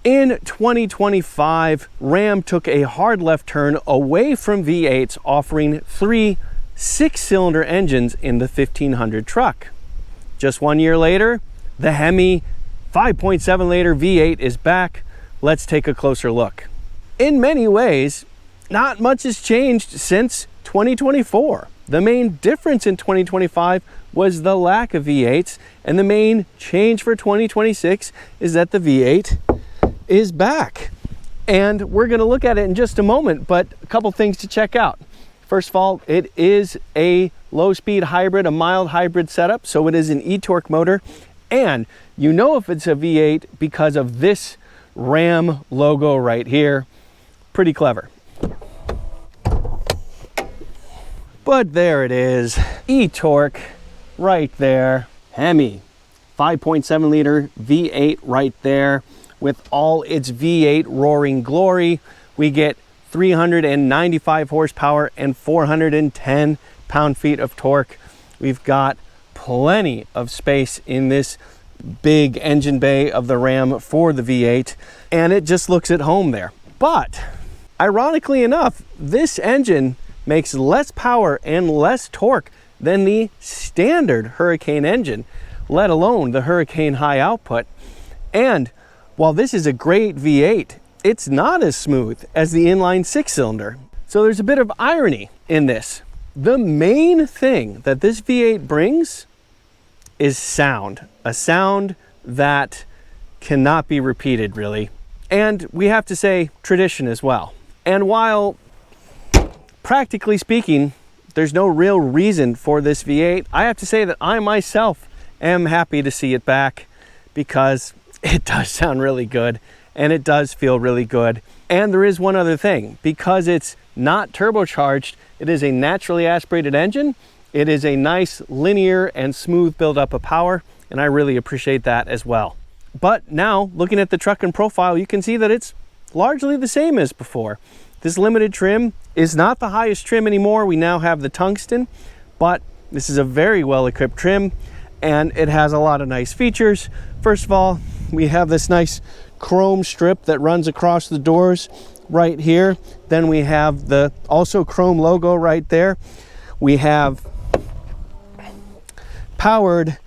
In 2025, Ram took a hard left turn away from V8s, offering 3 6-cylinder engines in the 1500 truck. Just 1 year later, the HEMI 5.7 liter V8 is back. Let's take a closer look. In many ways, not much has changed since 2024. The main difference in 2025 was the lack of V8s, and the main change for 2026 is that the V8 is back. And we're going to look at it in just a moment, but a couple things to check out. First of all, it is a low-speed hybrid, a mild hybrid setup, so it is an e-torque motor. And you know if it's a V8 because of this Ram logo right here. Pretty clever. But there it is, e-torque right there. HEMI 5.7 liter V8 right there. With all its V8 roaring glory, we get 395 horsepower and 410 pound-feet of torque. We've got plenty of space in this big engine bay of the Ram for the V8, and it just looks at home there. But ironically enough, this engine makes less power and less torque than the standard Hurricane engine, let alone the Hurricane high output. And while this is a great V8, it's not as smooth as the inline 6-cylinder. So there's a bit of irony in this. The main thing that this V8 brings is sound. A sound that cannot be repeated, really. And we have to say tradition as well. And while practically speaking, there's no real reason for this V8, I have to say that I myself am happy to see it back because it does sound really good and it does feel really good. And there is one other thing, because it's not turbocharged, it is a naturally aspirated engine. It is a nice linear and smooth buildup of power, and I really appreciate that as well. But now, looking at the truck and profile, you can see that it's largely the same as before. This limited trim is not the highest trim anymore. We now have the tungsten, but this is a very well-equipped trim, and it has a lot of nice features. First of all, we have this nice chrome strip that runs across the doors right here. Then we have the also chrome logo right there. We have powered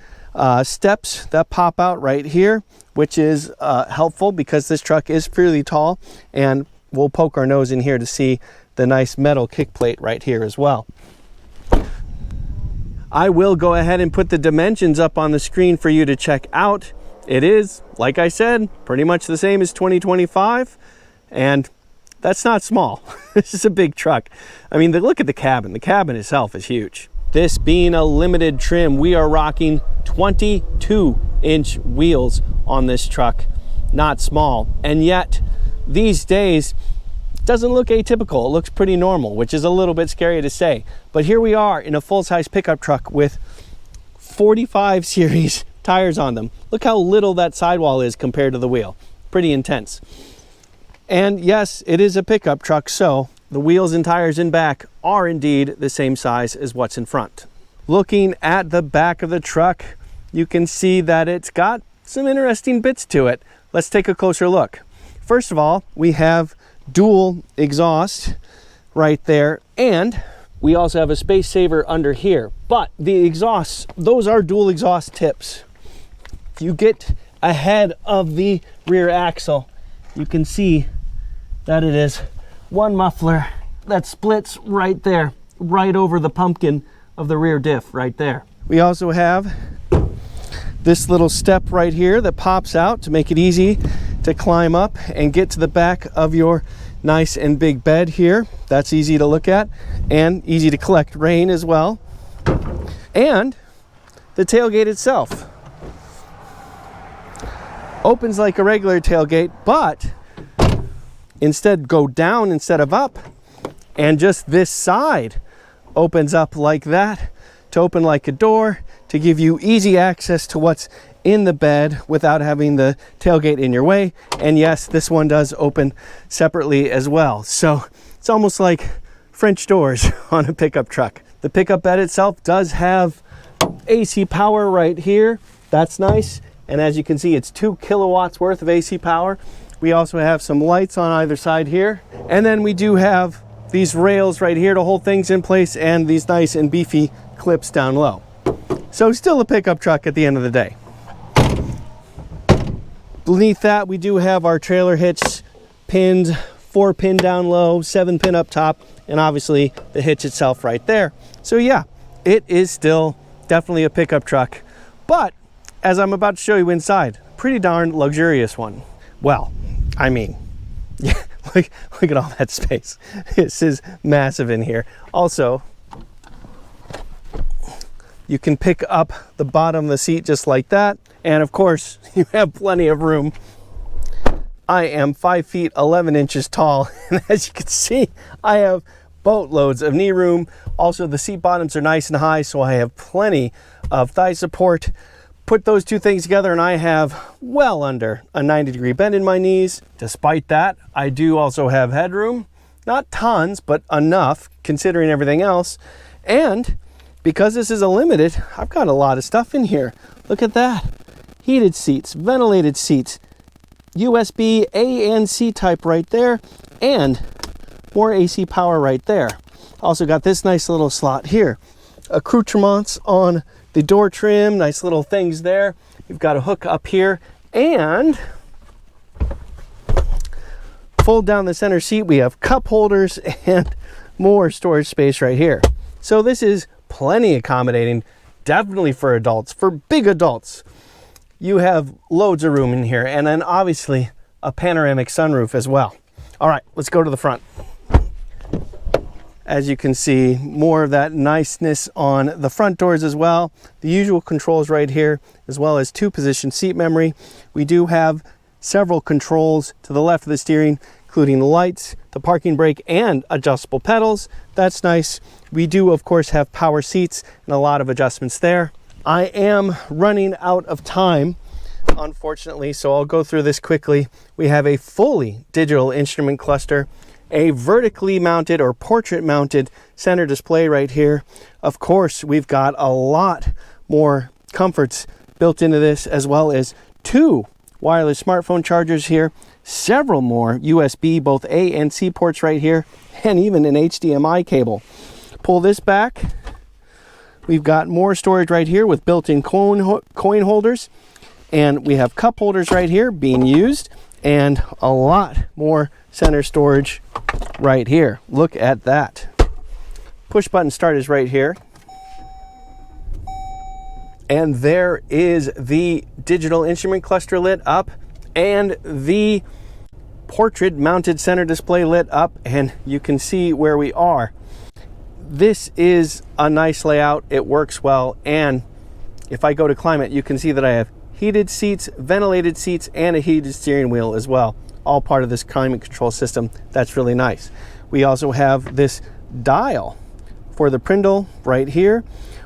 steps that pop out right here, which is helpful because this truck is fairly tall, and we'll poke our nose in here to see the nice metal kick plate right here as well. I will go ahead and put the dimensions up on the screen for you to check out. It is, like I said, pretty much the same as 2025, and that's not small. This is a big truck. I mean, look at the cabin. The cabin itself is huge. This being a limited trim, we are rocking 22-inch wheels on this truck. Not small. And yet, these days, it doesn't look atypical. It looks pretty normal, which is a little bit scary to say. But here we are in a full-size pickup truck with 45 series tires on them. Look how little that sidewall is compared to the wheel. Pretty intense. And yes, it is a pickup truck, so the wheels and tires in back are indeed the same size as what's in front. Looking at the back of the truck, you can see that it's got some interesting bits to it. Let's take a closer look. First of all, we have dual exhaust right there, and we also have a space saver under here. But the exhausts, those are dual exhaust tips. If you get ahead of the rear axle, you can see that it is one muffler that splits right there, right over the pumpkin of the rear diff right there. We also have this little step right here that pops out to make it easy to climb up and get to the back of your nice and big bed here. That's easy to look at and easy to collect rain as well. And the tailgate itself opens like a regular tailgate, but instead go down instead of up, and just this side opens up like that to open like a door to give you easy access to what's in the bed without having the tailgate in your way. And yes, this one does open separately as well, so it's almost like French doors on a pickup truck. The pickup bed itself does have AC power right here. That's nice. And as you can see, it's 2 kilowatts worth of AC power. We also have some lights on either side here. And then we do have these rails right here to hold things in place and these nice and beefy clips down low. So still a pickup truck at the end of the day. Beneath that, we do have our trailer hitch pinned, 4-pin down low, 7-pin up top, and obviously the hitch itself right there. So yeah, it is still definitely a pickup truck, but as I'm about to show you inside, pretty darn luxurious one. Well, I mean, yeah, look at all that space. This is massive in here. Also, you can pick up the bottom of the seat just like that. And of course, you have plenty of room. I am 5 feet 11 inches tall. And as you can see, I have boatloads of knee room. Also, the seat bottoms are nice and high, so I have plenty of thigh support. Put those two things together and I have well under a 90-degree bend in my knees. Despite that, I do also have headroom. Not tons, but enough considering everything else. And because this is a limited, I've got a lot of stuff in here. Look at that. Heated seats, ventilated seats, USB A and C type right there, and more AC power right there. Also got this nice little slot here. Accoutrements on the door trim, nice little things there. You've got a hook up here, and fold down the center seat. We have cup holders and more storage space right here. So this is plenty accommodating, definitely for adults, for big adults. You have loads of room in here, and then obviously a panoramic sunroof as well. All right, let's go to the front. As you can see, more of that niceness on the front doors as well. The usual controls right here, as well as 2-position seat memory. We do have several controls to the left of the steering, including the lights, the parking brake, and adjustable pedals. That's nice. We do, of course, have power seats and a lot of adjustments there. I am running out of time, unfortunately, so I'll go through this quickly. We have a fully digital instrument cluster, a vertically mounted or portrait mounted center display right here. Of course, we've got a lot more comforts built into this, as well as 2 wireless smartphone chargers here, several more USB, both A and C ports right here, and even an HDMI cable. Pull this back. We've got more storage right here with built-in coin holders, and we have cup holders right here being used, and a lot more center storage right here. Look at that. Push button start is right here. And there is the digital instrument cluster lit up and the portrait mounted center display lit up, and you can see where we are. This is a nice layout. It works well, and if I go to climate, you can see that I have heated seats, ventilated seats, and a heated steering wheel as well, all part of this climate control system. That's really nice. We also have this dial for the Prindle right here.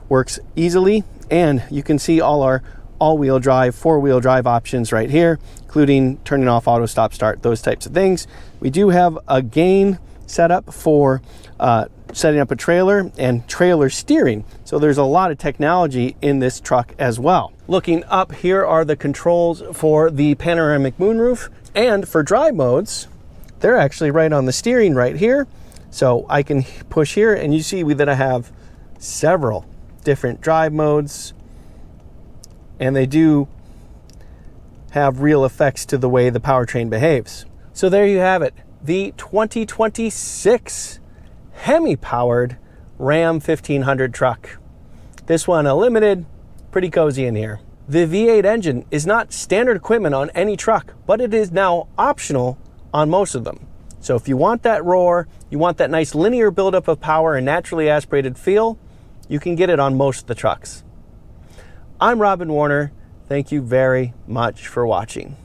Works easily, and you can see all our all-wheel drive, 4-wheel drive options right here, including turning off auto stop start, those types of things. We do have a gain setup for setting up a trailer and trailer steering. So there's a lot of technology in this truck as well. Looking up, here are the controls for the panoramic moonroof, and for drive modes, they're actually right on the steering right here. So I can push here, and you see that I have several different drive modes, and they do have real effects to the way the powertrain behaves. So there you have it, the 2026 HEMI powered Ram 1500 truck. This one a limited, pretty cozy in here. The V8 engine is not standard equipment on any truck, but it is now optional on most of them. So if you want that roar, you want that nice linear buildup of power and naturally aspirated feel, you can get it on most of the trucks. I'm Robin Warner. Thank you very much for watching.